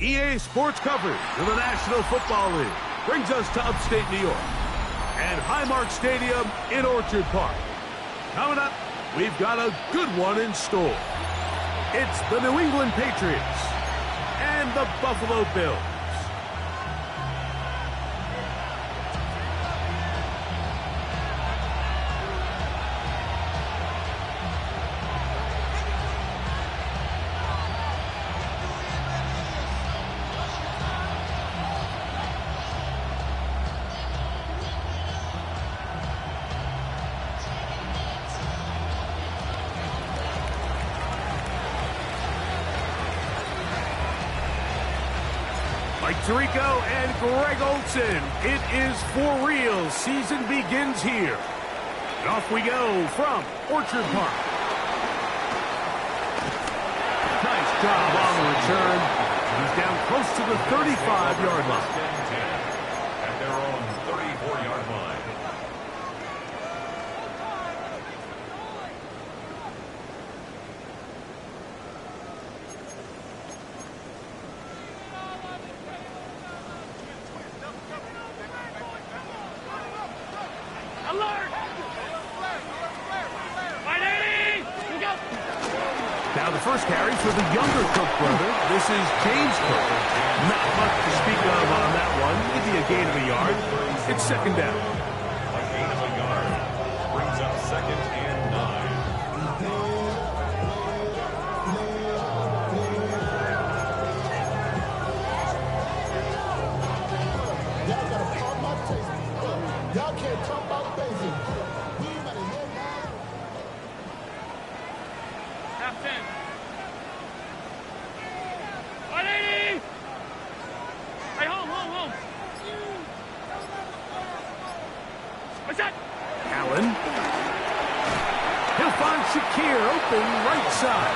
EA Sports coverage of the National Football League brings us to upstate New York and Highmark Stadium in Orchard Park. Coming up, we've got a good one in store. It's the New England Patriots and the Buffalo Bills. Mike Tirico and Greg Olsen. It is for real. Season begins here. And off we go from Orchard Park. Nice job on the return. He's down close to the 35-yard line. At their own 34-yard line. Now the first carry for the younger Cook brother. This is James Cook. Not much to speak of on that one. Maybe a gain of a yard. It's second down. A gain of a yard brings up 2nd and 9. Y'all gotta talk about tasty. Y'all can't talk about basic. Half 10. 180! Hey, home. What's that? Allen. He'll find Shakir open right side.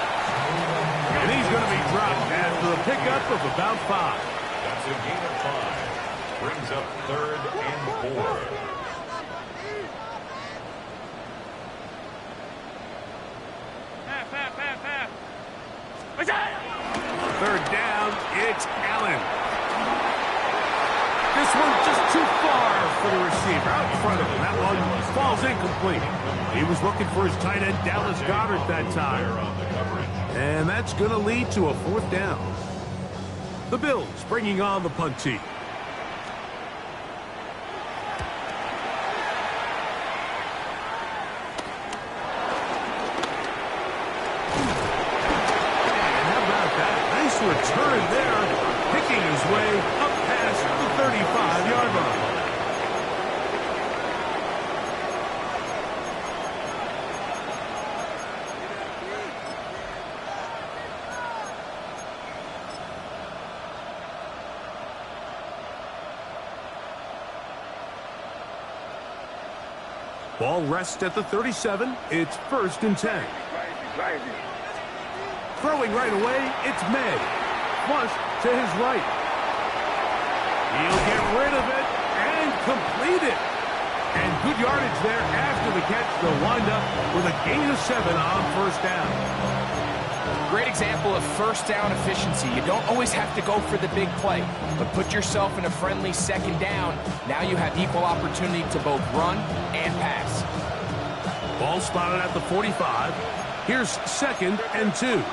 And he's going to be dropped after a pickup of about 5. That's a gain of 5. Brings up 3rd and 4. Half. What's that? Third down, it's Allen. This one just too far for the receiver. Out in front of him. That one falls incomplete. He was looking for his tight end, Dallas Goedert, that time. And that's going to lead to a 4th down. The Bills bringing on the punt team. Return there, picking his way up past the 35-yard line. Ball rests at the 37. It's 1st and 10. Throwing right away, it's May. Flush to his right. He'll get rid of it and complete it. And good yardage there after the catch. They'll wind up with a gain of 7 on 1st down. Great example of 1st down efficiency. You don't always have to go for the big play, but put yourself in a friendly 2nd down. Now you have equal opportunity to both run and pass. Ball spotted at the 45. Here's 2nd and 2.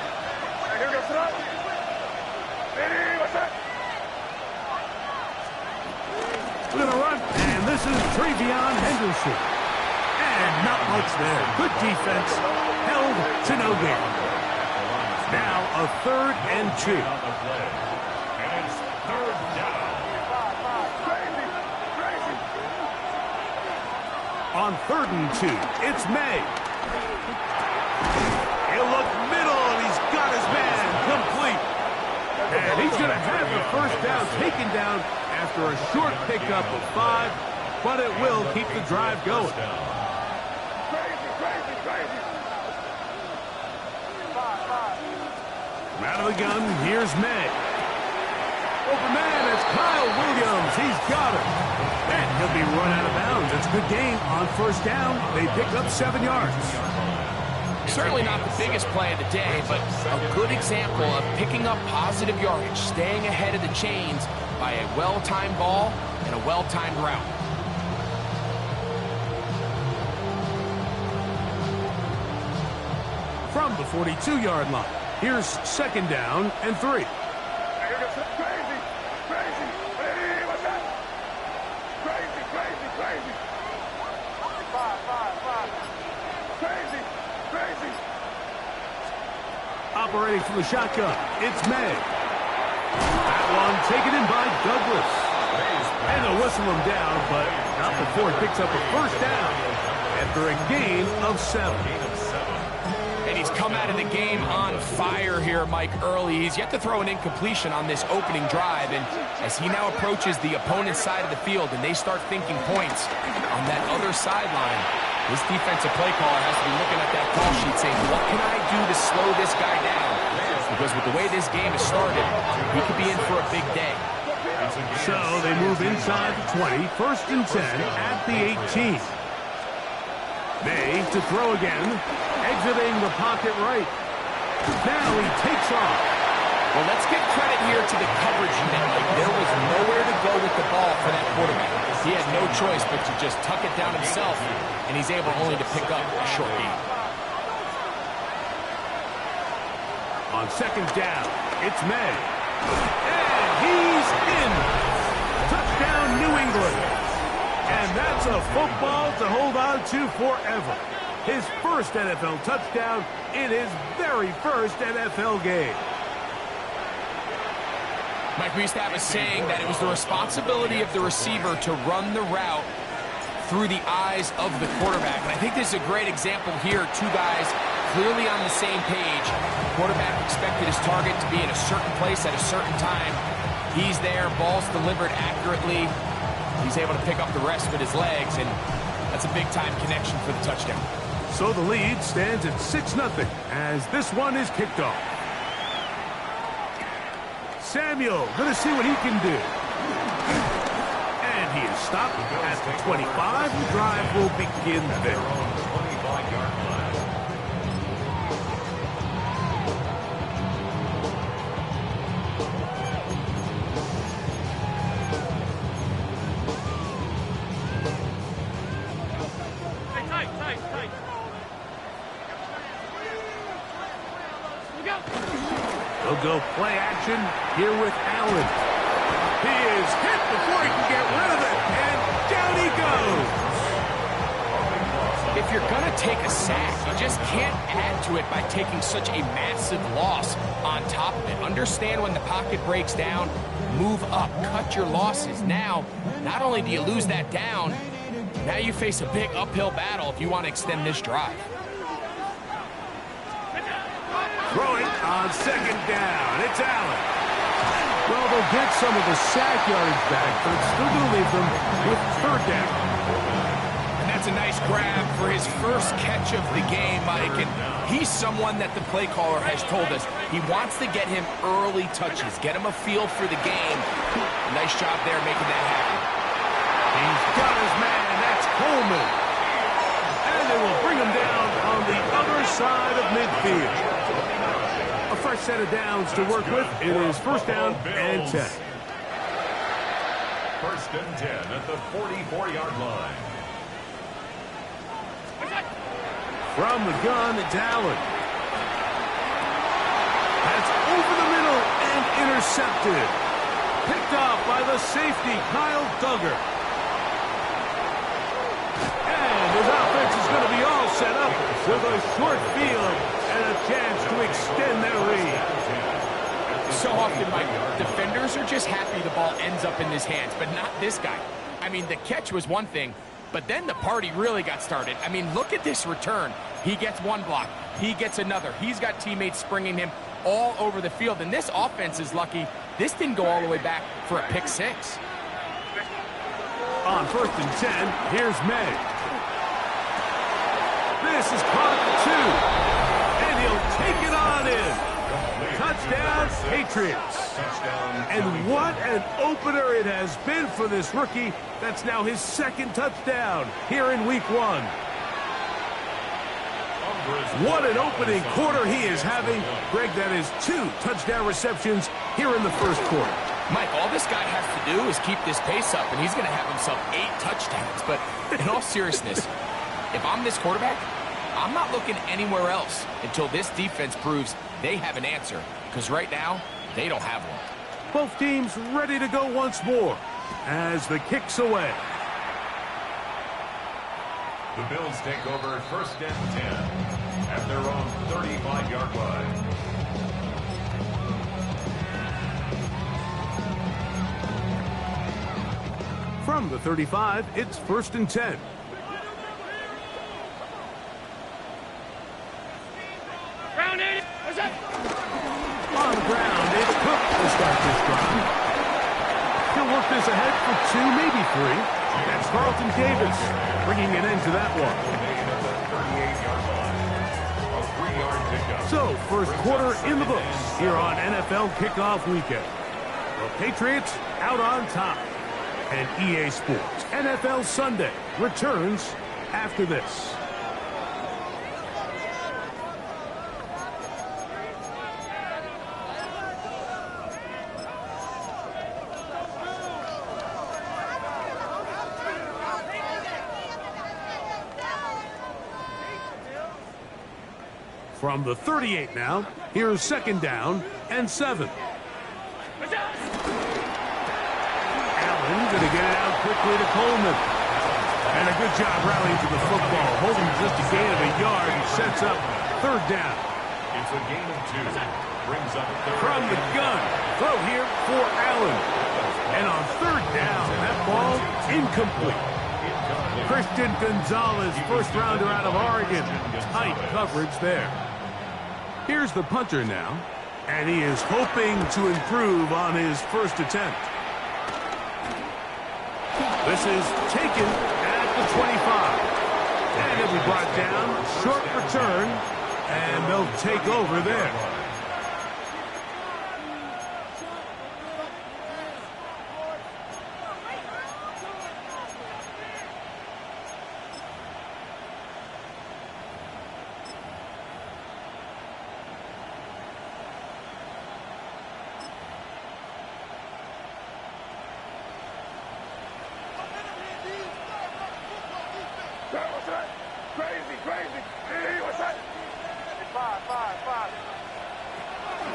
We're going to run, and this is Travion Henderson. And not much there. Good defense, held to no gain. Now a 3rd and 2. And it's 3rd down. On 3rd and 2, it's May. He'll look middle, and he's got his man complete. And he's going to have the 1st down taken down after a short pickup of 5, but it will keep the drive going. Out of the gun, here's May. Open man, it's Kyle Williams. He's got it. And he'll be run out of bounds. It's a good gain on 1st down. They pick up 7 yards. Certainly not the biggest play of the day, but a good example of picking up positive yardage, staying ahead of the chains by a well-timed ball and a well-timed route. From the 42-yard line, here's 2nd down and 3. Operating from the shotgun, it's May. That one taken in by Douglas. And they'll whistle him down, but not before he picks up a 1st down after a gain of 7. And he's come out of the game on fire here, Mike, early. He's yet to throw an incompletion on this opening drive, and as he now approaches the opponent's side of the field and they start thinking points on that other sideline, this defensive play caller has to be looking at that call sheet saying, what can I do to slow this guy down? Because with the way this game has started, he could be in for a big day. So they move inside the 20, 1st and 10 at the 18. May to throw again, exiting the pocket right. Now he takes off. Well, let's give credit here to the coverage unit. Like, there was nowhere to go with the ball for that quarterback. He had no choice but to just tuck it down himself, and he's able only to pick up a short gain. On 2nd down, it's May. And he's in. Touchdown, New England. And that's a football to hold on to forever. His 1st NFL touchdown in his very 1st NFL game. Mike, we used to have a saying that it was the responsibility of the receiver to run the route through the eyes of the quarterback. And I think this is a great example here. 2 guys clearly on the same page. The quarterback expected his target to be in a certain place at a certain time. He's there, ball's delivered accurately. He's able to pick up the rest with his legs, and that's a big-time connection for the touchdown. So the lead stands at 6-0 as this one is kicked off. Samuel going to see what he can do. And he is stopped at the 25. The drive will begin there. 25-yard line. Tight. They'll go play action here with Allen. He is hit before he can get rid of it, and down he goes. If you're going to take a sack, you just can't add to it by taking such a massive loss on top of it. Understand when the pocket breaks down, move up, cut your losses. Now, not only do you lose that down, now you face a big uphill battle if you want to extend this drive. Throwing on 2nd down. It's Allen. Well, they'll get some of the sack yardage back, but it's still going to leave them with 3rd down. And that's a nice grab for his first catch of the game, Mike. And he's someone that the play caller has told us he wants to get him early touches, get him a feel for the game. Nice job there making that happen. He's got his man. That's Coleman. And they will bring him down on the other side of midfield. A fresh set of downs to work with. It is 1st down and 10. 1st and 10 at the 44-yard line. From the gun, it's Allen. That's over the middle and intercepted. Picked off by the safety, Kyle Duggar. And his offense is going to be all set up with a short field and a chance to extend their lead. So often, Mike, defenders are just happy the ball ends up in his hands, but not this guy. I mean, the catch was one thing, but then the party really got started. I mean, look at this return. He gets one block. He gets another. He's got teammates springing him all over the field, and this offense is lucky this didn't go all the way back for a pick 6. On 1st and 10, here's May. This is caught at 2, and he'll take it on in. Touchdown, Patriots. And what an opener it has been for this rookie. That's now his 2nd touchdown here in Week 1. What an opening quarter he is having. Greg, that is 2 touchdown receptions here in the first quarter. Mike, all this guy has to do is keep this pace up, and he's going to have himself 8 touchdowns. But in all seriousness, if I'm this quarterback, I'm not looking anywhere else until this defense proves they have an answer. Because right now, they don't have one. Both teams ready to go once more as the kick's away. The Bills take over 1st and 10 at their own 35-yard line. From the 35, it's 1st and 10. Ground in. What's up? On the ground, it's Cook to start this drive. He'll work this ahead for 2, maybe 3. That's Carlton Davis bringing an end to that one. So, first quarter in the books here on NFL Kickoff Weekend. The Patriots out on top. And EA Sports NFL Sunday returns after this. From the 38 now, here's 2nd down and 7. Allen going to get it out quickly to Coleman. And a good job rallying to the football, holding just a gain of a yard and sets up 3rd down. It's a gain of 2. Brings up 3rd. From the gun, throw here for Allen. And on 3rd down, that ball incomplete. Christian Gonzalez, 1st rounder out of Oregon. Tight coverage there. Here's the punter now, and he is hoping to improve on his first attempt. This is taken at the 25. And it'll be brought down, short return, and they'll take over there.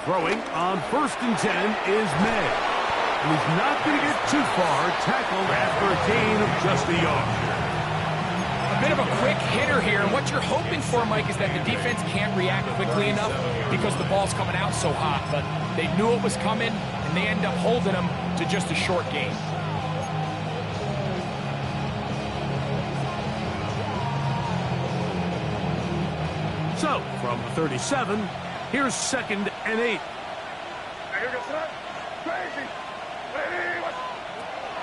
Throwing on 1st and 10 is May. And he's not going to get too far, tackled after a gain of just a yard. A bit of a quick hitter here, and what you're hoping for, Mike, is that the defense can't react quickly enough because the ball's coming out so hot. But they knew it was coming, and they end up holding them to just a short gain. So, from the 37, here's 2nd and 8.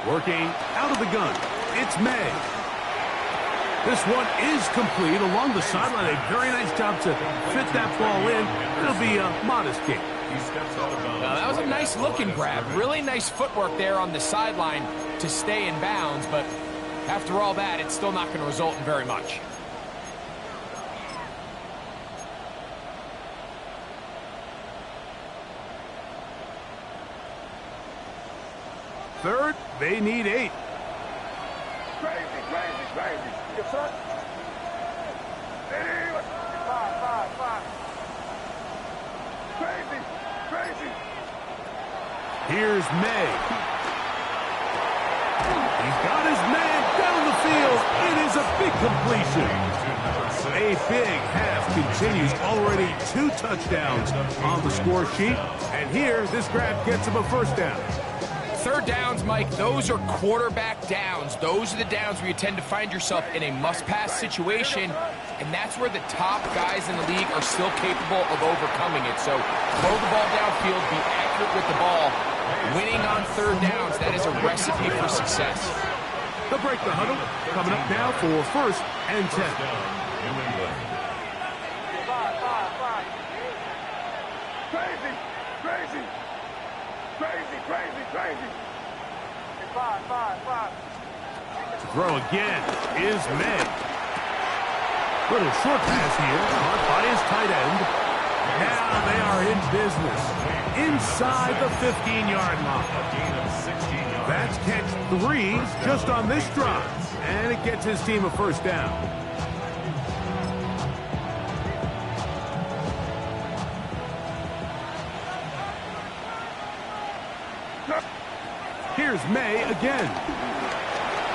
Working out of the gun, it's May. This one is complete along the sideline. A very nice job to fit that ball in. It'll be a modest gain. That was a nice looking grab. Really nice footwork there on the sideline to stay in bounds, but after all that, it's still not going to result in very much. Third, they need 8. Crazy. Your son? Five. Crazy. Here's May. He's got his man down the field. It is a big completion. A big half continues. Already 2 touchdowns on the score sheet. And here, this grab gets him a 1st down. 3rd downs, Mike, those are quarterback downs. Those are the downs where you tend to find yourself in a must-pass situation, and that's where the top guys in the league are still capable of overcoming it. So throw the ball downfield, be accurate with the ball. Winning on 3rd downs, that is a recipe for success. They'll break the huddle. Coming up now for 1st and 10. Crazy. Five. To throw again is May. Little short pass here, caught by his tight end. Now they are in business inside the 15-yard line. That's catch 3 just on this drive, and it gets his team a first down. Here's May again.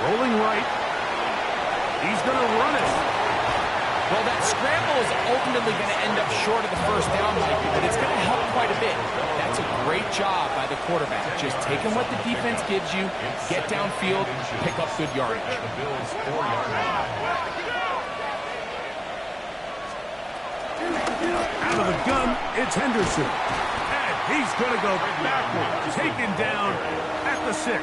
Rolling right. He's going to run it. Well, that scramble is ultimately going to end up short of the first down, Mike, but it's going to help quite a bit. That's a great job by the quarterback. Just taking what the defense gives you, get downfield, pick up good yardage. Out of the gun, it's Henderson. And he's going to go backwards, taken down at the 6.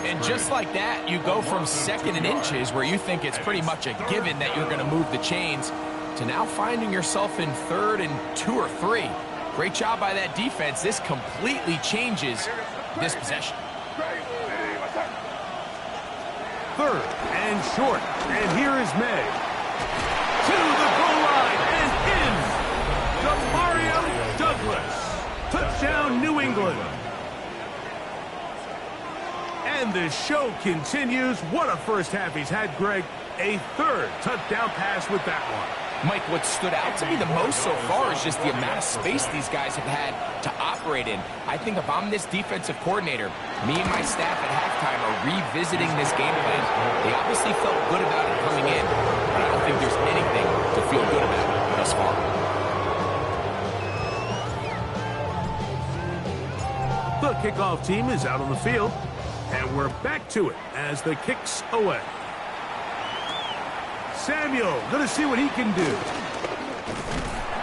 And just like that, you go from 2nd and inches, where you think it's pretty much a given that you're going to move the chains, to now finding yourself in 3rd and 2 or 3. Great job by that defense. This completely changes this possession. 3rd and short. And here is May. To the goal line and in. Mario Douglas. Touchdown, New England. And the show continues. What a first half he's had, Greg. A 3rd touchdown pass with that one. Mike, what stood out to me the most so far is just the amount of space these guys have had to operate in. I think if I'm this defensive coordinator, me and my staff at halftime are revisiting this game plan. They obviously felt good about it coming in, but I don't think there's anything to feel good about thus far. The kickoff team is out on the field. And we're back to it as the kick's away. Samuel going to see what he can do.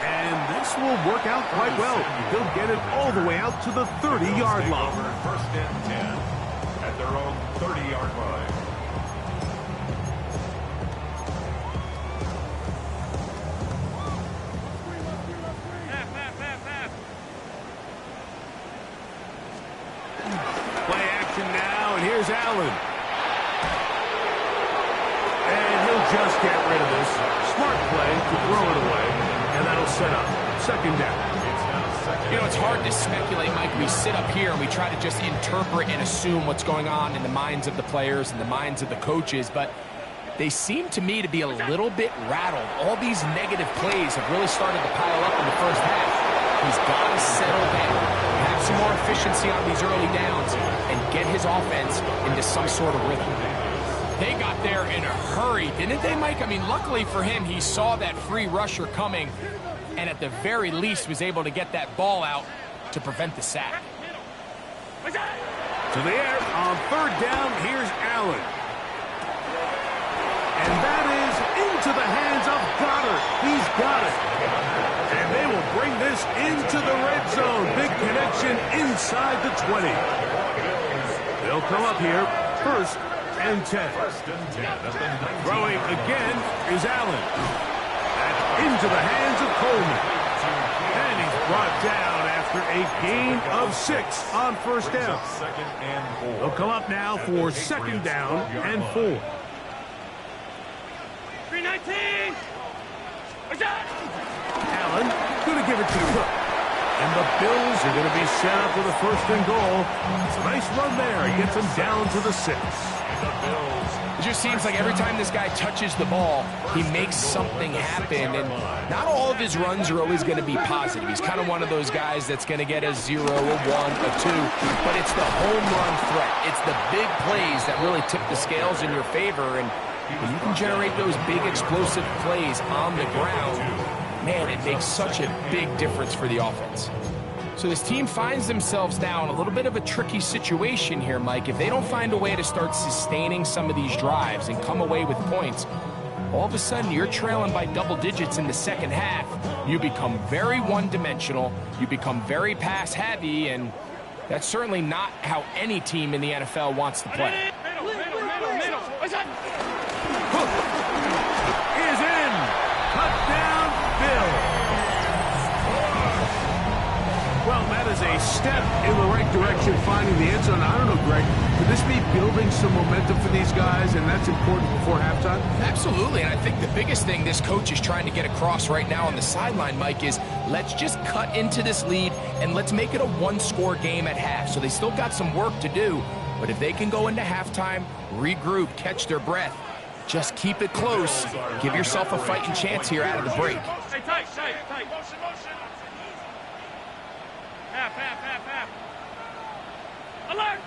And this will work out quite well. He'll get it all the way out to the 30-yard line. 1st and 10 at their own 30-yard line. Play action now, and here's Allen. And he'll just get rid of this. Smart play to throw it away, and that'll set up 2nd down. You know, it's hard to speculate, Mike. We sit up here and we try to just interpret and assume what's going on in the minds of the players and the minds of the coaches, but they seem to me to be a little bit rattled. All these negative plays have really started to pile up in the first half. He's got to settle down, have some more efficiency on these early downs, and get his offense into some sort of rhythm. They got there in a hurry, didn't they, Mike? I mean, luckily for him, he saw that free rusher coming, and at the very least was able to get that ball out to prevent the sack. To the air on 3rd down, here's Allen. And that is into the hands of Goddard. He's got it. And they will bring this into the red zone. Big connection inside the 20. They'll come up here, 1st and 10. Throwing again is Allen. That's into the hands of Coleman. And he's brought down after a gain of 6 on 1st down. They'll come up now for 2nd down and 4. 319! Allen going to give it to Cook. And the Bills are going to be set up with a 1st and goal. It's a nice run there. He gets him down to the 6. It just seems like every time this guy touches the ball, he makes something happen. And not all of his runs are always going to be positive. He's kind of one of those guys that's going to get a 0, a 1, a 2. But it's the home run threat. It's the big plays that really tip the scales in your favor. And when you can generate those big explosive plays on the ground, man, it makes such a big difference for the offense. So this team finds themselves now in a little bit of a tricky situation here, Mike. If they don't find a way to start sustaining some of these drives and come away with points, all of a sudden you're trailing by double digits in the 2nd half. You become very one-dimensional, you become very pass-heavy, and that's certainly not how any team in the NFL wants to play. Middle. Hook is in. Touchdown, Bill. Well, that is was a step in the right direction, finding the end zone. I don't know, Greg, could this be building some momentum for these guys, and that's important before halftime? Absolutely, and I think the biggest thing this coach is trying to get across right now on the sideline, Mike, is let's just cut into this lead and let's make it a one-score game at half. So they still got some work to do, but if they can go into halftime, regroup, catch their breath, just keep it close, give yourself a fighting chance here out of the break. Hey, tight. Half. Alert!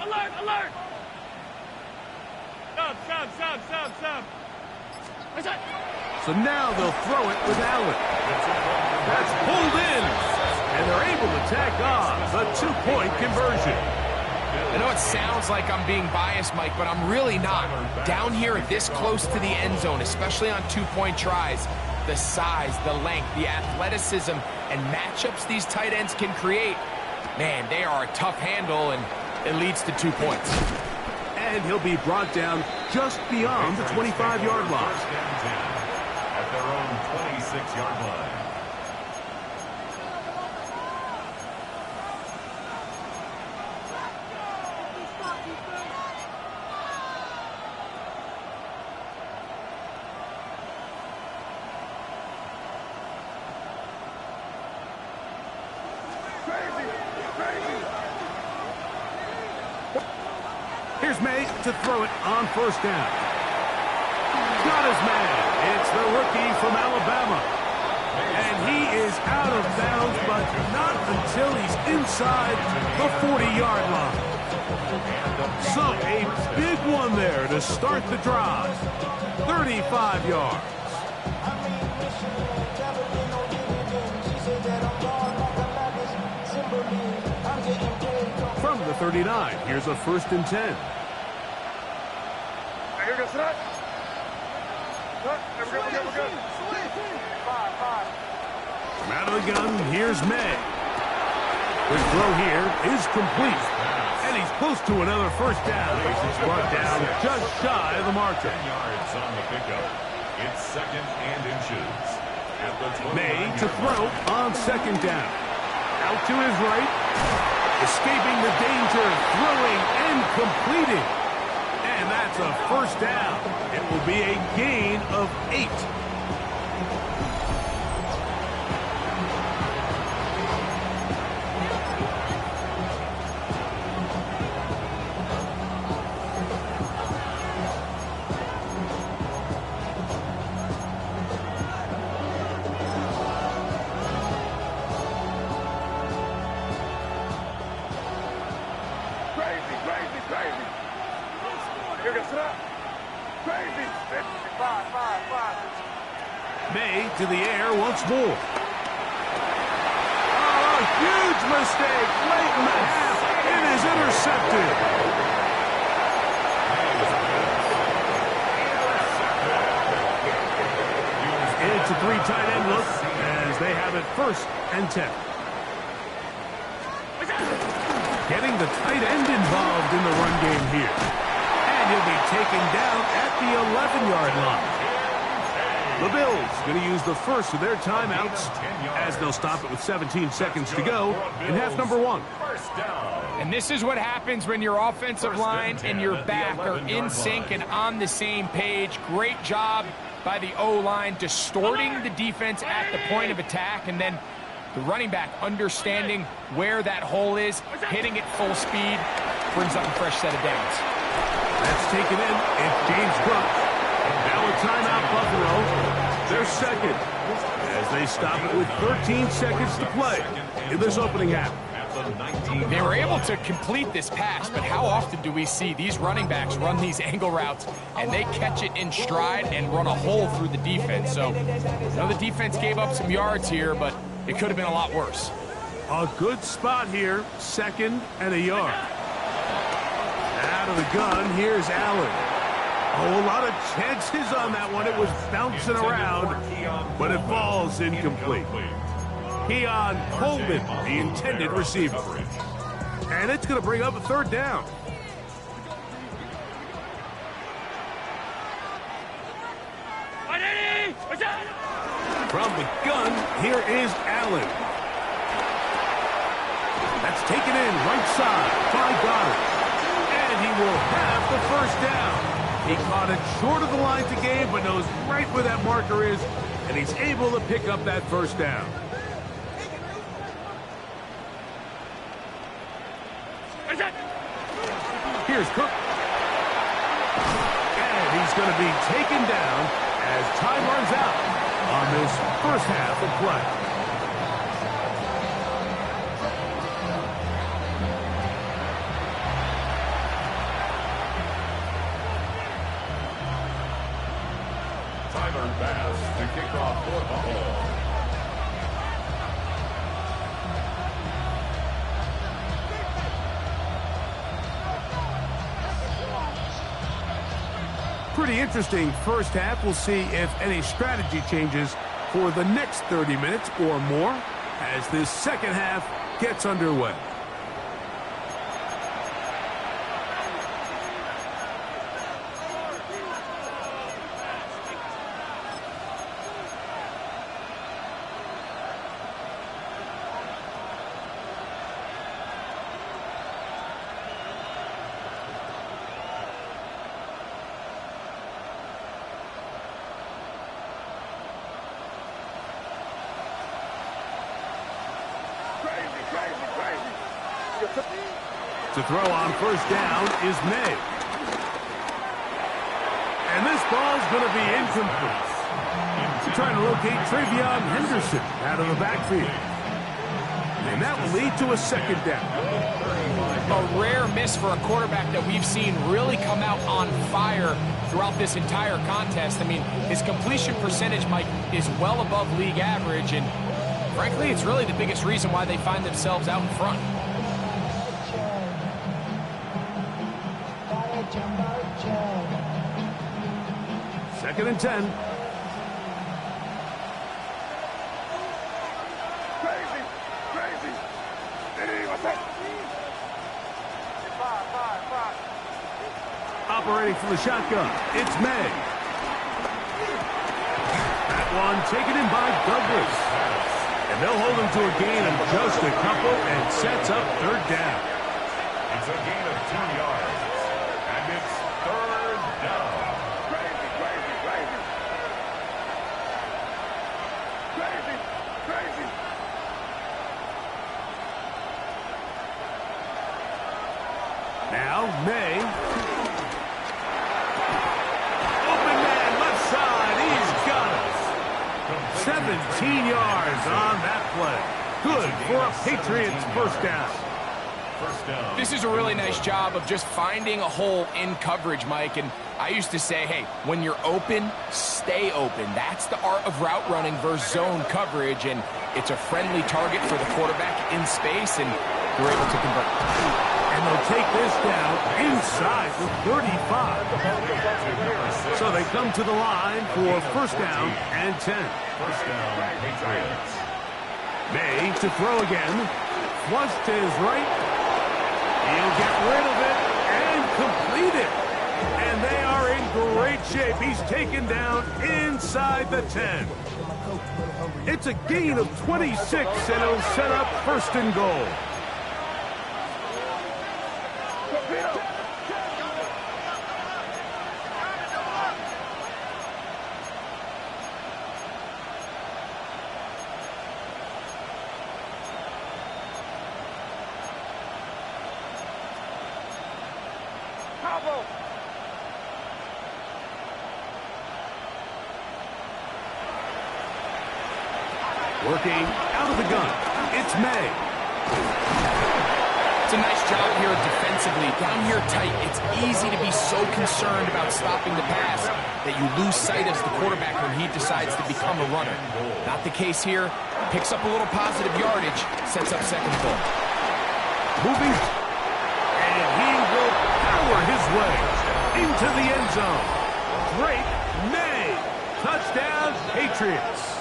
Sub. What's that? So now they'll throw it with Allen. That's pulled in, and they're able to tack on the two-point conversion. I know it sounds like I'm being biased, Mike, but I'm really not. Down here this close to the end zone, especially on two-point tries, the size, the length, the athleticism, and matchups these tight ends can create, man, they are a tough handle, and it leads to 2 points. And he'll be brought down just beyond the 25-yard line. First and 10 at their own 26-yard line. Here's May to throw it on first down. Got his man. It's the rookie from Alabama. And he is out of bounds, but not until he's inside the 40-yard line. So a big one there to start the drive. 35 yards. From the 39, here's a 1st and 10. Here goes that. We're good. Five. From out of the gun, here's May. The throw here is complete. And he's close to another first down. He's brought down just shy of the marker. 10 yards on the pickup. It's 2nd and inches. At the 29 May to throw on 2nd down. Out to his right. Escaping the danger, throwing and completing. And that's a first down. It will be a gain of 8. Crazy. Here goes that. Crazy. Five. May to the air once more. Oh, a huge mistake late in the half. It is intercepted. It's a 3 tight end look as they have it 1st and 10. Getting the tight end involved in the run game here. And he'll be taken down at the 11-yard line. The Bills going to use the first of their timeouts as they'll stop it with 17 seconds to go in half number 1. And this is what happens when your offensive line and your back are in sync and on the same page. Great job by the O-line distorting the defense at the point of attack, and then the running back understanding where that hole is, hitting it full speed, brings up a fresh set of downs. That's taken in. It's James Brooks. Now a timeout, Buffalo. They're second as they stop it with 13 seconds to play in this opening half. They were able to complete this pass, but how often do we see these running backs run these angle routes and they catch it in stride and run a hole through the defense? So, I know the defense gave up some yards here, but it could have been a lot worse. A good spot here, 2nd and a yard. Out of the gun, here's Allen. Oh, a lot of chances on that one. It was bouncing around, but it falls incomplete. Keon Coleman, the intended receiver. And it's going to bring up a 3rd down. From the gun, here is Allen. That's taken in right side by Goddard. And he will have the first down. He caught it short of the line to gain, but knows right where that marker is, and he's able to pick up that first down. Here's Cook. And he's going to be taken down as time runs out on this first half of play. Tyler Bass to kick off for Buffalo. Pretty interesting first half. We'll see if any strategy changes for the next 30 minutes or more as this second half gets underway. To throw on first down is May. And this ball's going to be incomplete. Trying to locate Travion Henderson out of the backfield. And that will lead to a second down. A rare miss for a quarterback that we've seen really come out on fire throughout this entire contest. I mean, his completion percentage, Mike, is well above league average, and frankly, it's really the biggest reason why they find themselves out in front. Second and 10. Crazy. What's that? Five. Operating from the shotgun, it's May. That one taken in by Douglas. And they'll hold him to a gain of just a couple and sets up third down. It's a gain of 2 yards. And it's third down. Crazy. Now, May. Open man, left side. He's got it. 17 yards on that play. Good for a Patriots first down. This is a really nice job of just finding a hole in coverage, Mike. And I used to say, hey, when you're open, stay open. That's the art of route running versus zone coverage. And it's a friendly target for the quarterback in space, and we're able to convert. And they'll take this down inside the 35. So they come to the line for first down and 10. First down, Patriots. May to throw again. Flush to his right. He'll get rid of it and complete it. And they are in great shape. He's taken down inside the 10. It's a gain of 26, and it'll set up first and goal. Working out of the gun, it's May. It's a nice job here defensively. Down here tight, it's easy to be so concerned about stopping the pass that you lose sight of the quarterback when he decides to become a runner. Not the case here. Picks up a little positive yardage, sets up second and goal. Moving, and he will power his way into the end zone. Drake May. Touchdown, Patriots.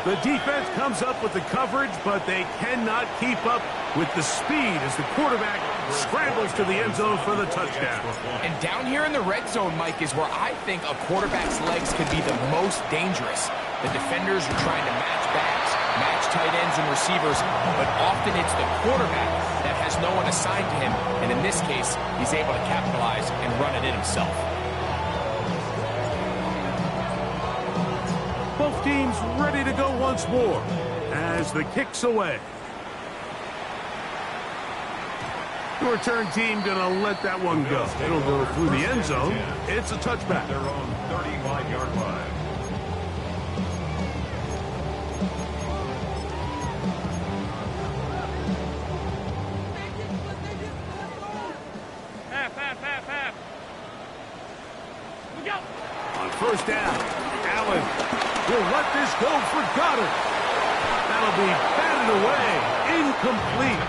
The defense comes up with the coverage, but they cannot keep up with the speed as the quarterback scrambles to the end zone for the touchdown. And down here in the red zone, Mike, is where I think a quarterback's legs can be the most dangerous. The defenders are trying to match backs, match coach tight ends and receivers, but often it's the quarterback that has no one assigned to him, and in this case, he's able to capitalize and run it in himself. Both teams ready to go once more as the kick's away. The return team going to let that one go. It'll go through the end zone. It's a touchback. Their own 35-yard line. Half. Look out. On first down, Allen will let this go for Goddard. That'll be batted away. Incomplete.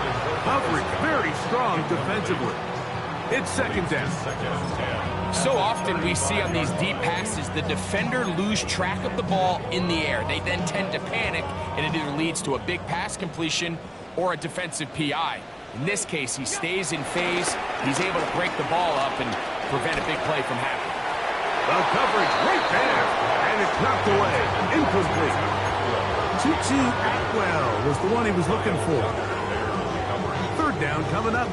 Coverage very strong defensively. It's second down. So often we see on these deep passes, the defender lose track of the ball in the air. They then tend to panic, and it either leads to a big pass completion or a defensive PI. In this case, he stays in phase. He's able to break the ball up and prevent a big play from happening. The coverage right there, and it's knocked away. Incomplete. Tutu Atwell was the one he was looking for. Third down coming up.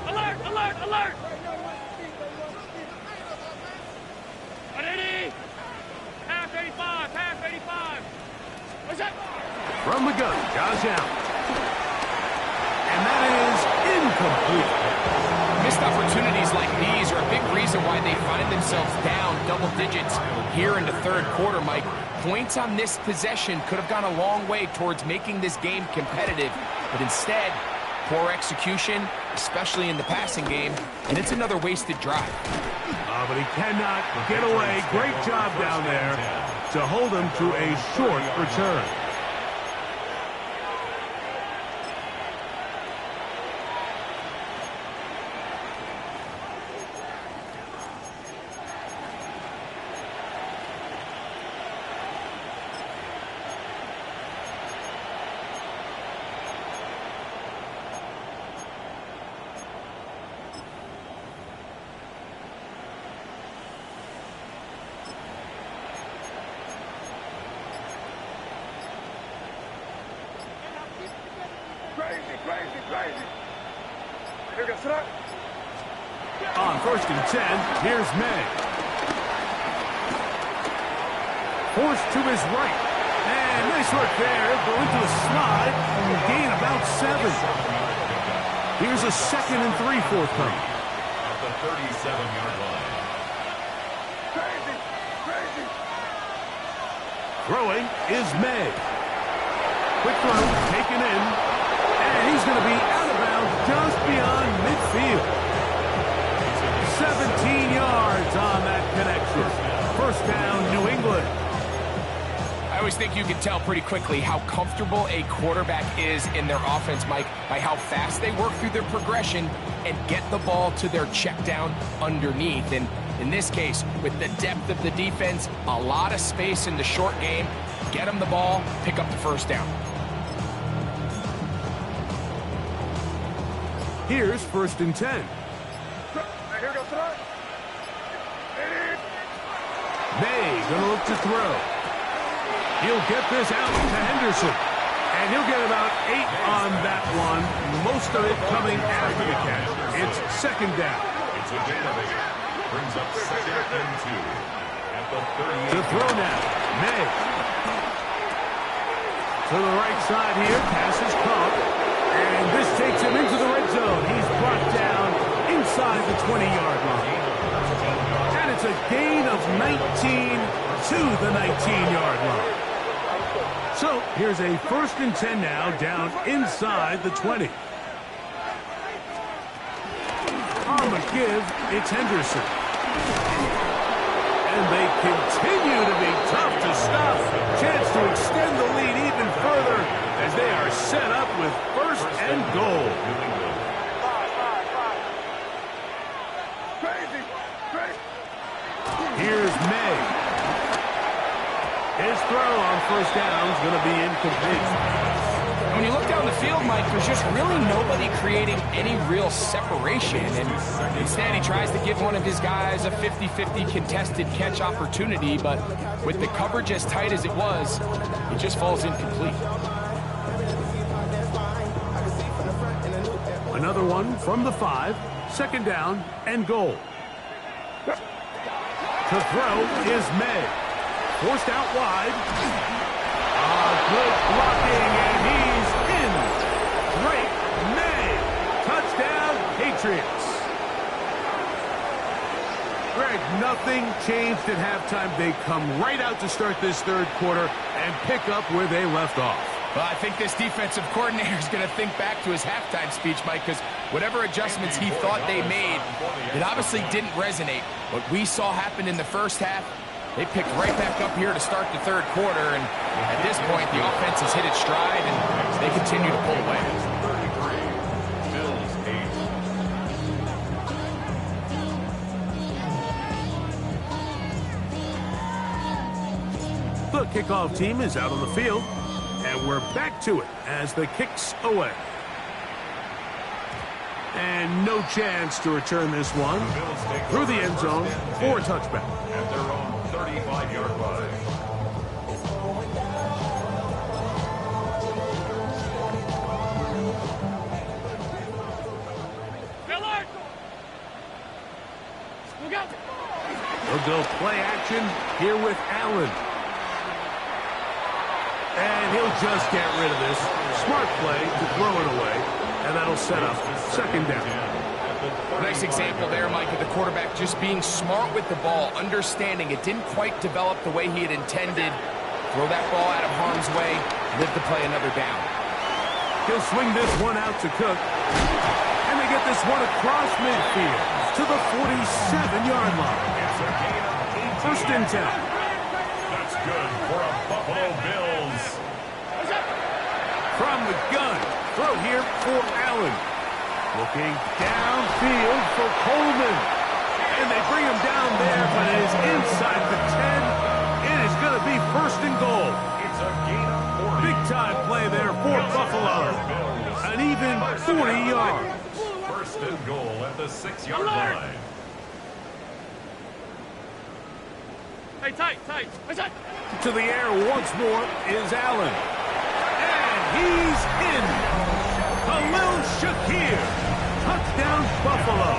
Alert. 180. Half 85. What's that? From the gun, Josh Allen. And that is incomplete. Missed opportunities like these are a big reason why they find themselves down double digits here in the third quarter, Mike. Points on this possession could have gone a long way towards making this game competitive, but instead, poor execution, especially in the passing game, and it's another wasted drive. But he cannot get away. Great job down there to hold him to a short return. Crazy. Here goes it. On first and 10, here's May. Forced to his right. And nice work there. Go into the slide and gain about 7. Here's a 2nd and 3 forthcoming. At the 37-yard line. Crazy. Throwing is May. Quick throw, taken in. And he's going to be out of bounds just beyond midfield. 17 yards on that connection. First down, New England. I always think you can tell pretty quickly how comfortable a quarterback is in their offense, Mike, by how fast they work through their progression and get the ball to their check down underneath. And in this case, with the depth of the defense, a lot of space in the short game, get them the ball, pick up the first down. Here's first and 10. Here goes it. May gonna look to throw. He'll get this out to Henderson. And he'll get about 8 on that one. Most of it coming after the catch. It's second down. It's a Deland. Brings up 2nd and 2. At the 38. To throw now. May. To the right side here. Pass is caught. And this takes him into the red zone. He's brought down inside the 20-yard line. And it's a gain of 19 to the 19-yard line. So here's a first and 10 now down inside the 20. On the give, it's Henderson. And they continue to be tough to stop. Chance to extend the lead even further as they are set up with first and goal. Crazy. Here's May. His throw on first down is going to be incomplete. When you look down the field, Mike, there's just really nobody creating any real separation. And instead, he tries to give one of his guys a 50-50 contested catch opportunity. But with the coverage as tight as it was, It just falls incomplete. Another one from the 5. Second down and goal. To throw is May. Forced out wide. Good blocking, and he's in. Drake May. Touchdown, Patriots. Greg, nothing changed at halftime. They come right out to start this third quarter and pick up where they left off. Well, I think this defensive coordinator is going to think back to his halftime speech, Mike, because whatever adjustments he thought they made, it obviously didn't resonate. What we saw happen in the first half, they picked right back up here to start the third quarter, and at this point, the offense has hit its stride, and they continue to pull away. 33, Bills 8. The kickoff team is out on the field, and we're back to it as the kick's away. And no chance to return this one through the end zone for a touchback. At their own 35-yard line. They'll go play action here with Allen. And he'll just get rid of this. Smart play to throw it away. And that'll set up second down. Nice example there, Mike, of the quarterback just being smart with the ball, understanding it didn't quite develop the way he had intended. Throw that ball out of harm's way, live to play another down. He'll swing this one out to Cook. And they get this one across midfield to the 47-yard line. First and 10. That's good for a Buffalo Bills. From the gun, throw here for Allen. Looking downfield for Coleman. And they bring him down there, but it is inside the 10. It is going to be first and goal. It's a gain of 40. Big-time play there for Buffalo. An even 40 yards. First and goal at the 6-yard line. Hey, tight. To the air once more is Allen. And he's in. Khalil Shakir. Touchdown, Buffalo.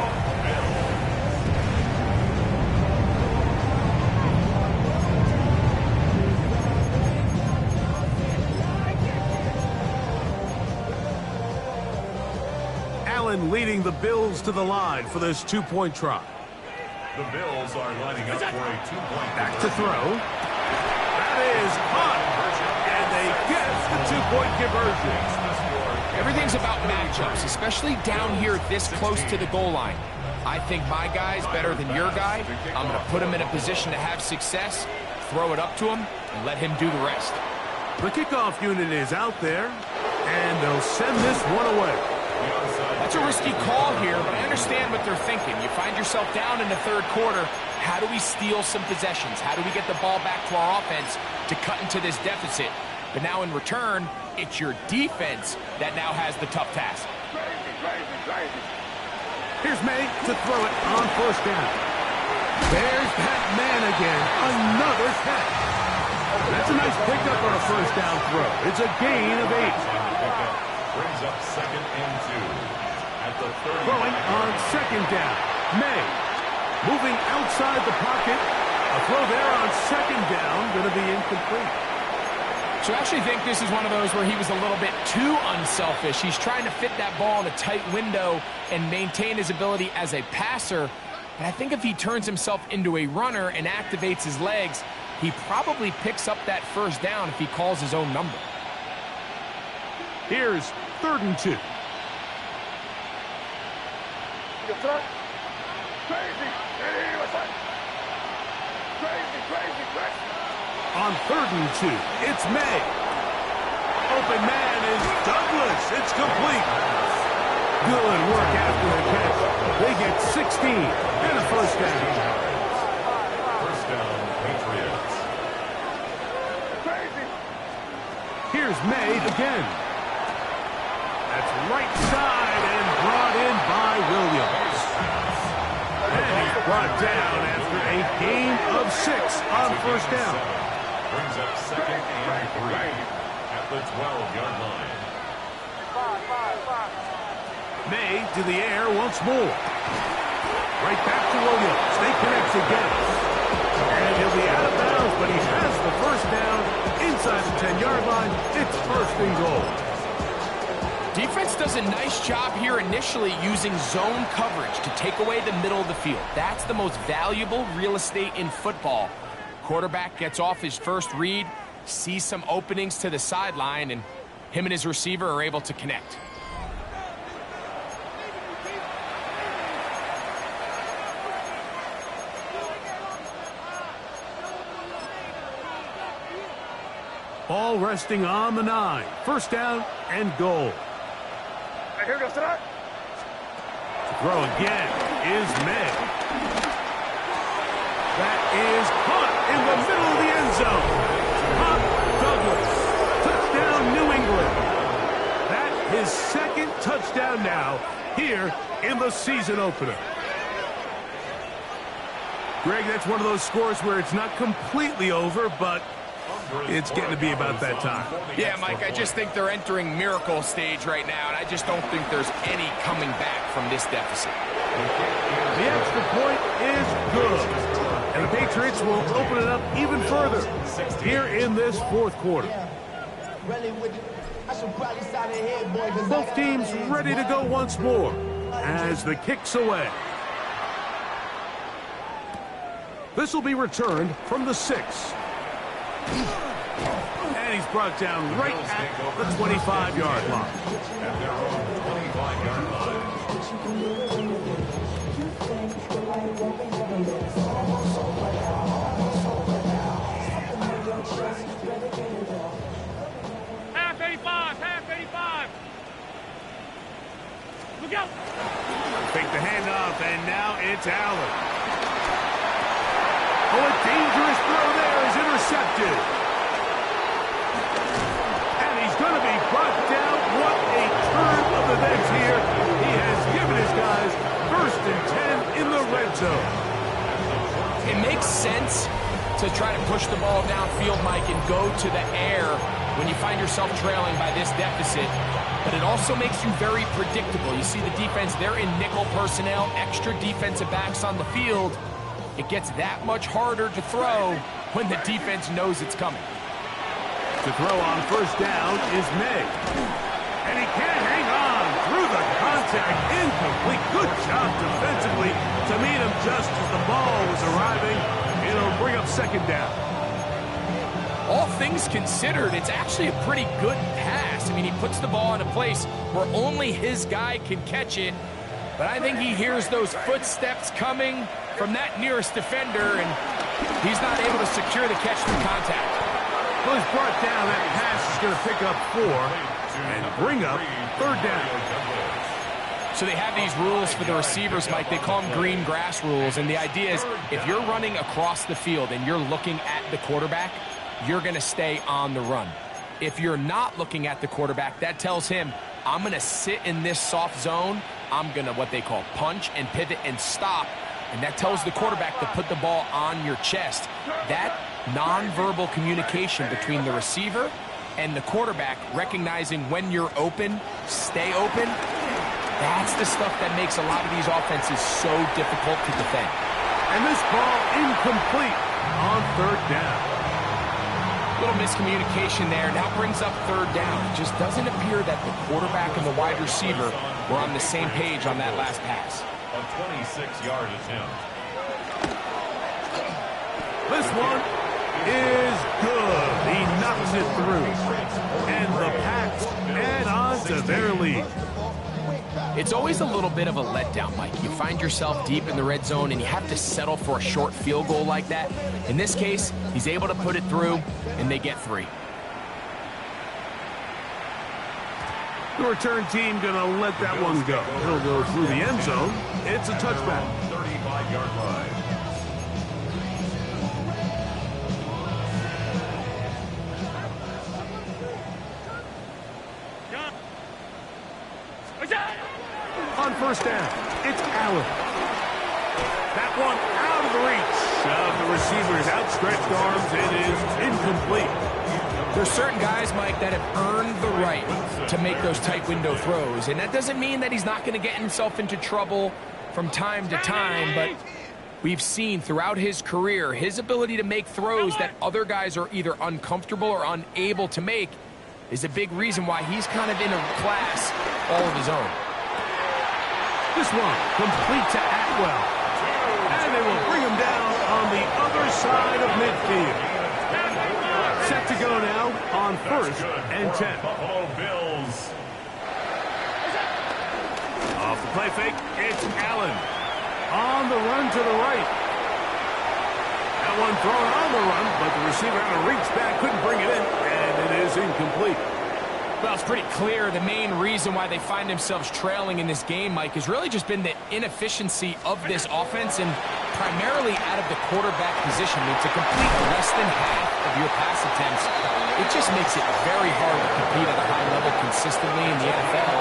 Allen leading the Bills to the line for this two-point try. The Bills are lining up for a 2-point Back to throw. That is caught. And they get the two-point conversion. Everything's about matchups, especially down here this close to the goal line. I think my guy's better than your guy. I'm going to put him in a position to have success, throw it up to him, and let him do the rest. The kickoff unit is out there, and they'll send this one away. That's a risky call here, but I understand what they're thinking. You find yourself down in the third quarter. How do we steal some possessions? How do we get the ball back to our offense to cut into this deficit? But now in return, it's your defense that now has the tough task. Here's May to throw it on first down. There's that man again. Another catch. That's a nice pickup on a first down throw. It's a gain of 8. Brings up second and 2. At the 30. Throwing on second down. May moving outside the pocket. A throw there on second down. Going to be incomplete. So I actually think this is one of those where he was a little bit too unselfish. He's trying to fit that ball in a tight window and maintain his ability as a passer. But I think if he turns himself into a runner and activates his legs, he probably picks up that first down if he calls his own number. Here's 3rd and 2. On 3rd and 2, it's May. Open man is Douglas. It's complete. Good work after the catch. They get 16 and a first down. First down, Patriots. Here's May again. That's right side and brought in by Williams. And he's brought down after a gain of 6 on first down. Brings up second and 3 at the 12-yard line. May to the air once more. Right back to Williams. They connect again. And he'll be out of bounds, but he has the first down inside the 10-yard line. It's first and goal. Defense does a nice job here initially using zone coverage to take away the middle of the field. That's the most valuable real estate in football. Quarterback gets off his first read, sees some openings to the sideline, and him and his receiver are able to connect. Ball resting on the 9. First down and goal. Here goes tonight. Throw again is May. That is caught in the middle of the end zone. Pop Douglas. Touchdown, New England. That his second touchdown now here in the season opener. Greg, that's one of those scores where it's not completely over, but it's getting to be about that time. Yeah, Mike, I just think they're entering miracle stage right now, and I just don't think there's any coming back from this deficit. The extra point is good, and the Patriots will open it up even further here in this fourth quarter. Both teams ready to go once more as the kick's away. This will be returned from the 6. And he's brought down right at the 25-yard line. At their own 25-yard line. Half 85, half 85. Look out. Take the handoff, and now it's Allen. Oh, a dangerous throw there is intercepted. And he's going to be brought down. What a turn of events here. He has given his guys first and 10 in the red zone. It makes sense to try to push the ball downfield, Mike, and go to the air when you find yourself trailing by this deficit. But it also makes you very predictable. You see the defense, they're in nickel personnel, extra defensive backs on the field. It gets that much harder to throw when the defense knows it's coming. To throw on first down is May. And he can't hang on through the contact. Incomplete. Good job defensively to meet him just as the ball was arriving. It'll bring up second down. All things considered, it's actually a pretty good pass. I mean, he puts the ball in a place where only his guy can catch it. But I think he hears those footsteps coming from that nearest defender, and he's not able to secure the catch through contact. Well, he's brought down. That pass is going to pick up 4 and bring up third down. So they have these rules for the receivers, Mike. They call them green grass rules, and the idea is if you're running across the field and you're looking at the quarterback, you're going to stay on the run. If you're not looking at the quarterback, that tells him, I'm going to sit in this soft zone. I'm going to what they call punch and pivot and stop. And that tells the quarterback to put the ball on your chest. That nonverbal communication between the receiver and the quarterback, recognizing when you're open, stay open, that's the stuff that makes a lot of these offenses so difficult to defend. And this ball incomplete on third down. Little miscommunication there. Now brings up third down. It just doesn't appear that the quarterback and the wide receiver were on the same page on that last pass. A 26-yard attempt. This one is good. He knocks it through. And the Pats add on to their lead. It's always a little bit of a letdown, Mike. You find yourself deep in the red zone and you have to settle for a short field goal like that. In this case, he's able to put it through, and they get 3. The return team going to let that one go. It'll go through the end zone. It's a touchback. 35-yard line. On first down, it's Allen. That one out of the reach of the receiver's outstretched arms. It is incomplete. There's certain guys, Mike, that have earned the right to make those tight window throws. And that doesn't mean that he's not going to get himself into trouble from time to time, but we've seen throughout his career his ability to make throws that other guys are either uncomfortable or unable to make is a big reason why he's kind of in a class all of his own. This one complete to Atwell. And they will bring him down on the other side of midfield. Set to go now on 1st and 10. Buffalo Bills. Off the play fake, it's Allen. On the run to the right. That one thrown on the run, but the receiver had to reach back, couldn't bring it in, and it is incomplete. Well, it's pretty clear the main reason why they find themselves trailing in this game, Mike, has really just been the inefficiency of this offense and primarily out of the quarterback position. I mean, to complete less than half of your pass attempts, it just makes it very hard to compete at a high level consistently in the NFL.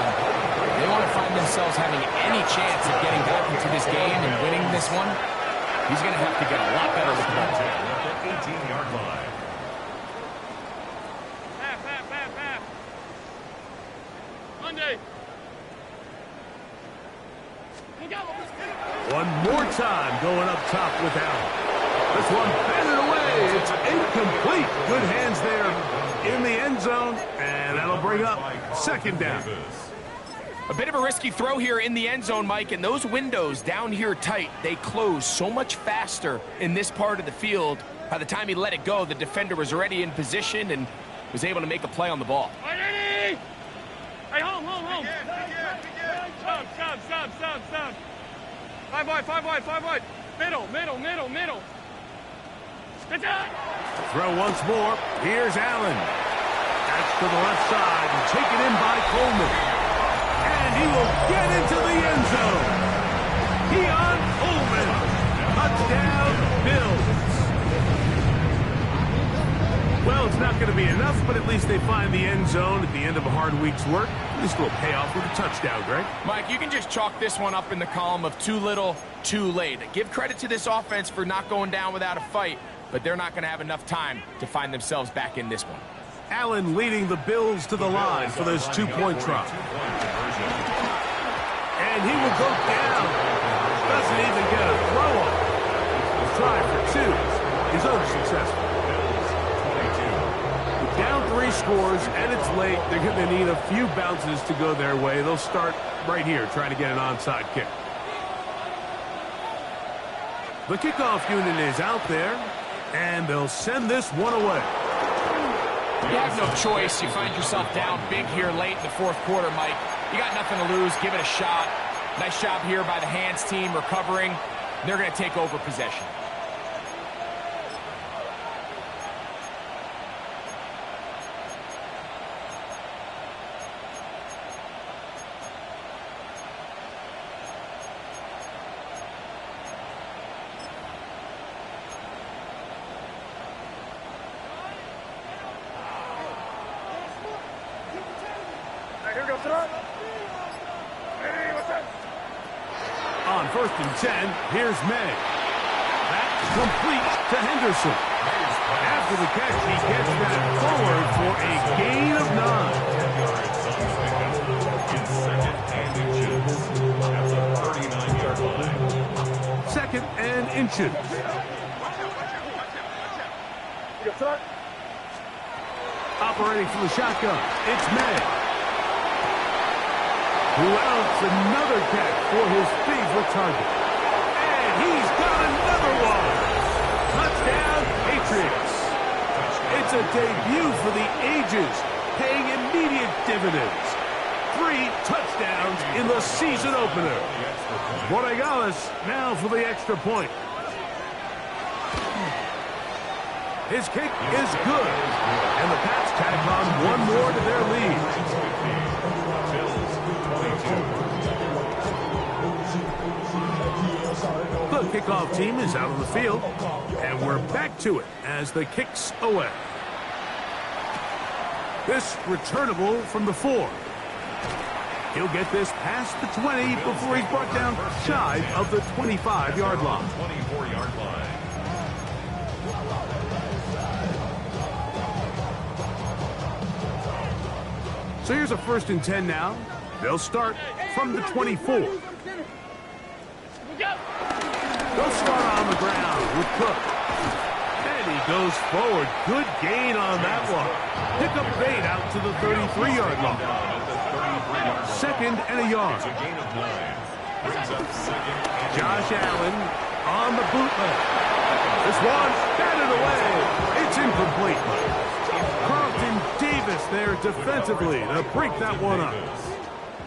And they want to find themselves having any chance of getting back into this game and winning this one. He's going to have to get a lot better with the ball. At the 18-yard line. Half. Monday. One more time going up top with Allen. This one batted away. It's incomplete. Good hands there in the end zone, and that'll bring up 2nd down. A bit of a risky throw here in the end zone, Mike, and those windows down here tight, they close so much faster in this part of the field. By the time he let it go, the defender was already in position and was able to make a play on the ball. Hey, home. Stop. 5 wide. Middle. Good job. Throw once more. Here's Allen. That's to the left side and taken in by Coleman. And he will get into the end zone. Keon Coleman. Touchdown, Bills. Well, it's not going to be enough, but at least they find the end zone at the end of a hard week's work. At least we'll pay off with a touchdown, Greg. Mike, you can just chalk this one up in the column of too little, too late. Give credit to this offense for not going down without a fight, but they're not going to have enough time to find themselves back in this one. Allen leading the Bills to the line for this 2-point try. And he will go down. Doesn't even get a throw on. His try for 2 is unsuccessful. Down 3 scores, and it's late. They're going to need a few bounces to go their way. They'll start right here, trying to get an onside kick. The kickoff unit is out there, and they'll send this one away. You have no choice. You find yourself down big here late in the 4th quarter, Mike. You got nothing to lose. Give it a shot. Nice job here by the hands team recovering. They're going to take over possession. On 1st and 10, here's May. That's complete to Henderson. After the catch, he gets that forward for a gain of 9. Second and inches. Operating from the shotgun, it's May. Who else? Another catch for his favorite target. And he's got another one. Touchdown, Patriots. It's a debut for the ages, paying immediate dividends. 3 touchdowns in the season opener. Borregales now for the extra point. His kick is good. And the Pats tack on one more to their lead. The kickoff team is out on the field, and we're back to it as the kick's away. This returnable from the 4. He'll get this past the 20 before he's brought down shy of the 25-yard line. 24-yard line. So here's a 1st and 10 now. They'll start from the 24. Go. They'll start on the ground with Cook. And he goes forward. Good gain on that one. Pick up bait out to the 33-yard line. 2nd and a yard. It's a gain of 9. Brings up 2nd and Josh Allen on the bootleg. This one batted away. It's incomplete. Carlton Davis there defensively to break that one up.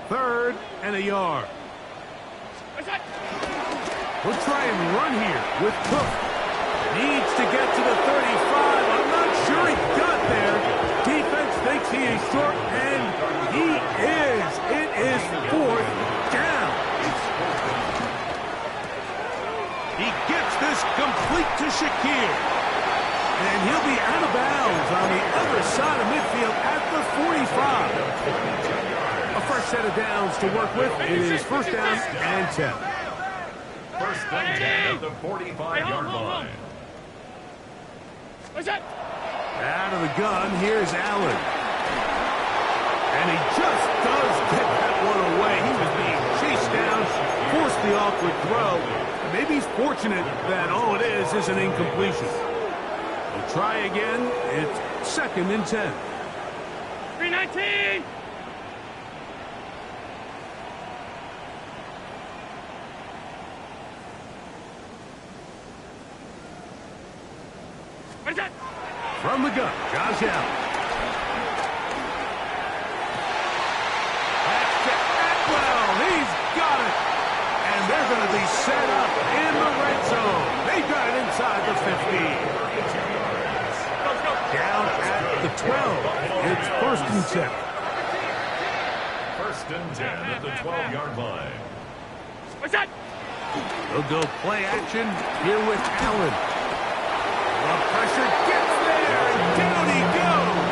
3rd and a yard. We'll try and run here with Cook. Needs to get to the 35. I'm not sure he got there. Defense thinks he is short, and he is. It is 4th down. He gets this complete to Shakir. And he'll be out of bounds on the other side of midfield at the 45. A fresh set of downs to work with. It is 1st down and 10. 1st and 10 at the 45-yard line. What's that? Out of the gun, here's Allen. And he just does get that one away. He was being chased down, forced the awkward throw. Maybe he's fortunate that all it is an incompletion. We'll try again. It's 2nd and 10. 319. What is that? From the gun, Josh Allen. That's to Atwell. He's got it. And they're going to be set up in the red zone. They got it inside the 15. Down at the 12. It's 1st and 10. 1st and 10 at the 12-yard line. What's that? They'll go play action here with Allen. The pressure gets there, and down he goes.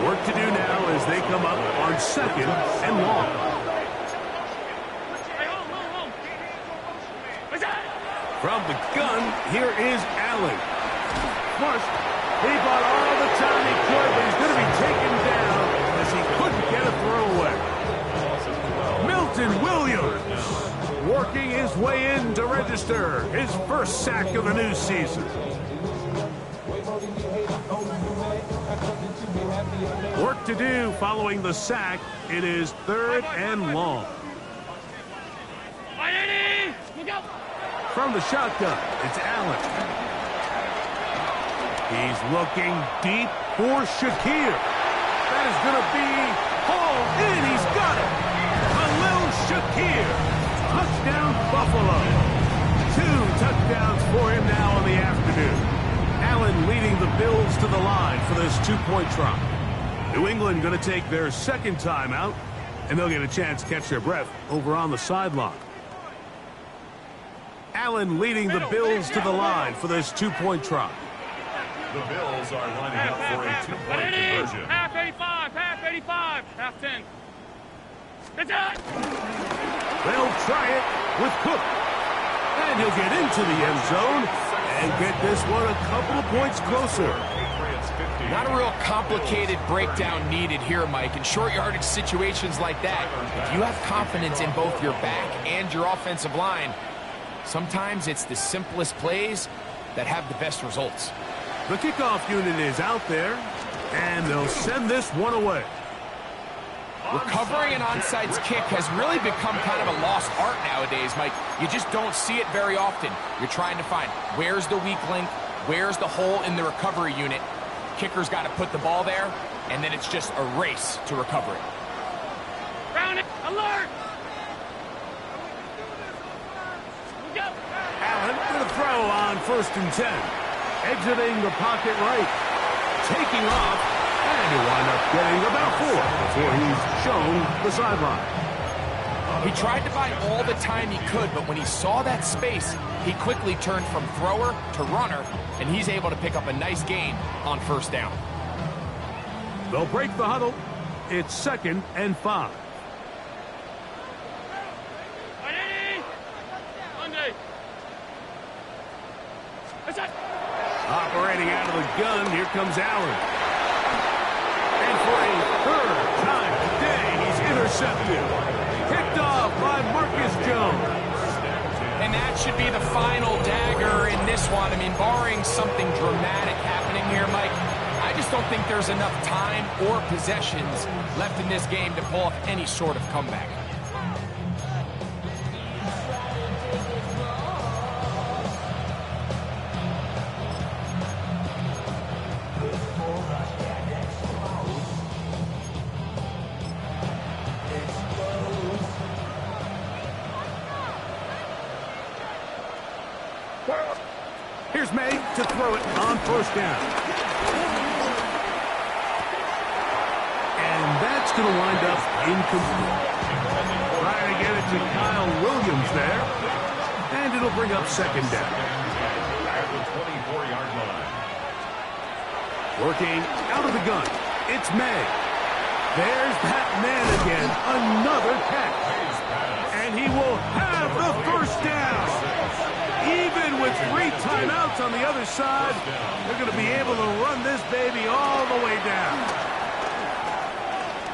Work to do now as they come up on 2nd and long. Hey, home. What's that? From the gun, here is Allen. Flushed. He bought all the time he could, but he's going to be taken down as he couldn't get a throwaway. Milton Williams working his way in to register his 1st sack of the new season. Work to do following the sack. It is 3rd and long. Look out. From the shotgun, it's Allen. He's looking deep for Shakir. That is going to be hauled in. He's got it. Khalil Shakir. Touchdown, Buffalo. 2 touchdowns for him now in the afternoon. Allen leading the Bills to the line for this 2-point try. New England going to take their 2nd timeout, and they'll get a chance to catch their breath over on the sideline. Allen leading the Bills to the line for this 2-point try. The Bills are lining up for a 2-point conversion. Half 85. Half 10. That's it. They'll try it with Cook. And he'll get into the end zone and get this one a couple of points closer. Not a real complicated breakdown needed here, Mike. In short yardage situations like that, if you have confidence in both your back and your offensive line, sometimes it's the simplest plays that have the best results. The kickoff unit is out there, and they'll send this one away. Recovering an onside kick has really become kind of a lost art nowadays, Mike. You just don't see it very often. You're trying to find where's the weak link, where's the hole in the recovery unit. Kicker's got to put the ball there, and then it's just a race to recover it. Round it. Alert. Go. Allen with a throw on 1st and 10. Exiting the pocket right. Taking off. And he'll wind up getting about 4 before he's shown the sideline. He tried to buy all the time he could, but when he saw that space, he quickly turned from thrower to runner, and he's able to pick up a nice gain on 1st down. They'll break the huddle. It's 2nd and 5. Operating out of the gun, here comes Allen. And for a 3rd time today, he's intercepted. Picked off by Marcus Jones. And that should be the final dagger in this one. I mean, barring something dramatic happening here, Mike, I just don't think there's enough time or possessions left in this game to pull off any sort of comeback. Here's May to throw it on 1st down. And that's going to wind up incomplete. Trying to get it to Kyle Williams there. And it'll bring up 2nd down. At the 24-yard line. Working out of the gun. It's May. There's that man again. Another catch. And he will have the 1st down. Even with 3 timeouts on the other side, they're going to be able to run this baby all the way down.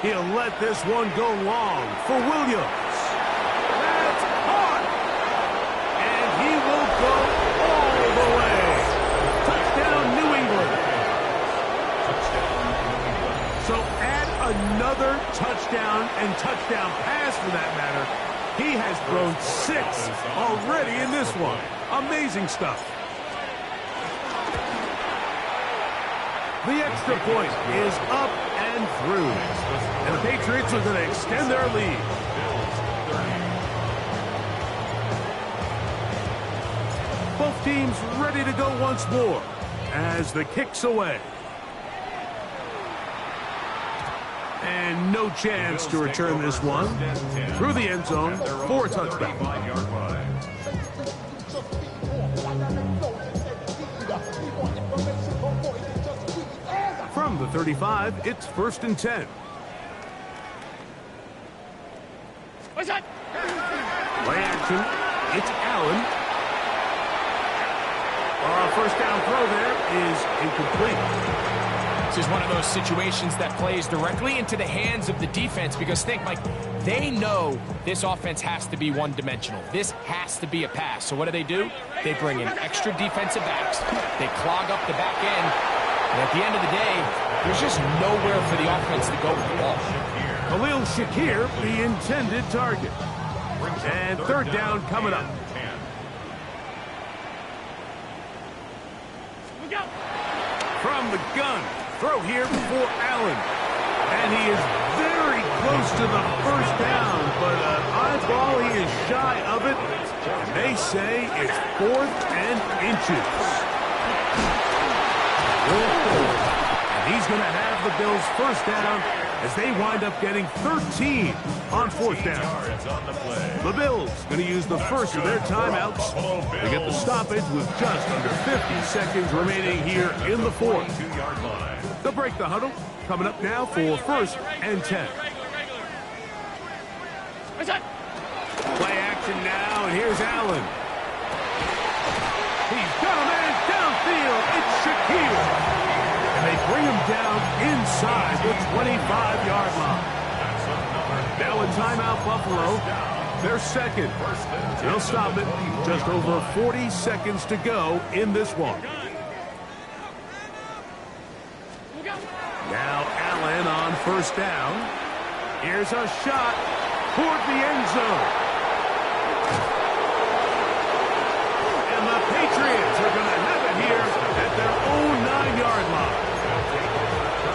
He'll let this one go long for Williams. That's hard. And he will go all the way. Touchdown, New England. So add another touchdown and touchdown pass for that matter. He has thrown 6 already in this one. Amazing stuff. The extra point is up and through. And the Patriots are going to extend their lead. Both teams ready to go once more as the kick's away. And no chance to return this one through the end zone for a touchdown. From the 35, it's 1st and 10. What's that? Play action. It's Allen. Our 1st down throw there is incomplete. This is one of those situations that plays directly into the hands of the defense because think, Mike, they know this offense has to be one-dimensional. This has to be a pass. So what do? They bring in extra defensive backs. They clog up the back end. And at the end of the day, there's just nowhere for the offense to go with the ball. Khalil Shakir, the intended target. And 3rd down coming up. From the gun. Throw here for Allen. And he is very close to the 1st down, but an eyeball, he is shy of it. And they say it's 4th and inches. And he's going to have the Bills' 1st down as they wind up getting 13 on 4th down. The Bills going to use the first of their timeouts to get the stoppage with just under 50 seconds remaining here in the 4th. They'll break the huddle. Coming up now for 1st and 10. Play action now, and here's Allen. He's got a man downfield. It's Shakir. And they bring him down inside the 25-yard line. Now a timeout, Buffalo. They're 2nd. They'll stop it. Just over 40 seconds to go in this one. Now Allen on 1st down. Here's a shot toward the end zone. And the Patriots are going to have it here at their own 9-yard line.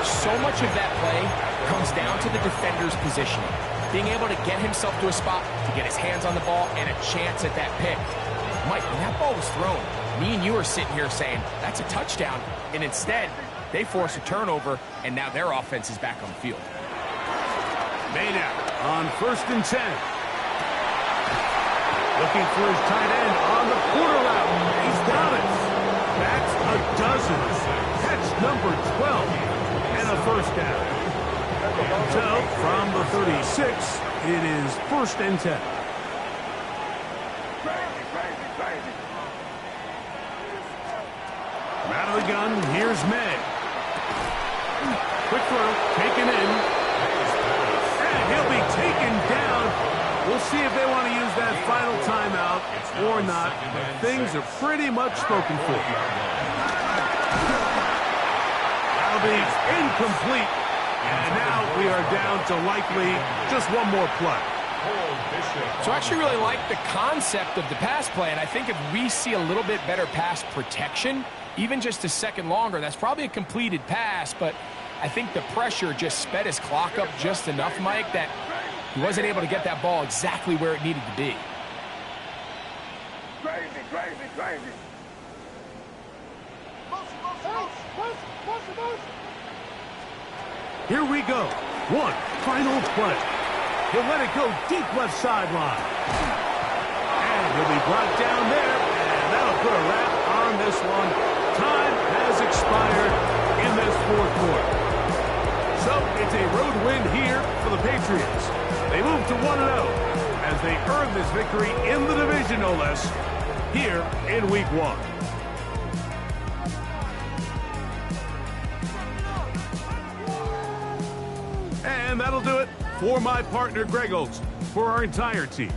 So much of that play comes down to the defender's positioning. Being able to get himself to a spot, to get his hands on the ball, and a chance at that pick. Mike, when that ball was thrown, me and you are sitting here saying, that's a touchdown. And instead, they force a turnover, and now their offense is back on the field. Made out on 1st and 10. Looking for his tight end on the quarter route. He's got it. That's a dozen. Catch number 12 and a 1st down. So, from the 36, it is 1st and 10. Out of the gun, here's May. Quick throw, taken in. And he'll be taken down. We'll see if they want to use that final timeout or not. But things are pretty much spoken for. That'll be incomplete. And now we are down to likely just one more play. So I actually really like the concept of the pass play, and I think if we see a little bit better pass protection, even just a second longer, that's probably a completed pass, but I think the pressure just sped his clock up just enough, Mike, that he wasn't able to get that ball exactly where it needed to be. Here we go. One final play. He'll let it go deep left sideline. And he'll be brought down there. And that'll put a wrap on this one. Time has expired in this 4th quarter. So it's a road win here for the Patriots. They move to 1-0 as they earn this victory in the division, no less, here in Week 1. And that'll do it for my partner, Greg Olson, for our entire team.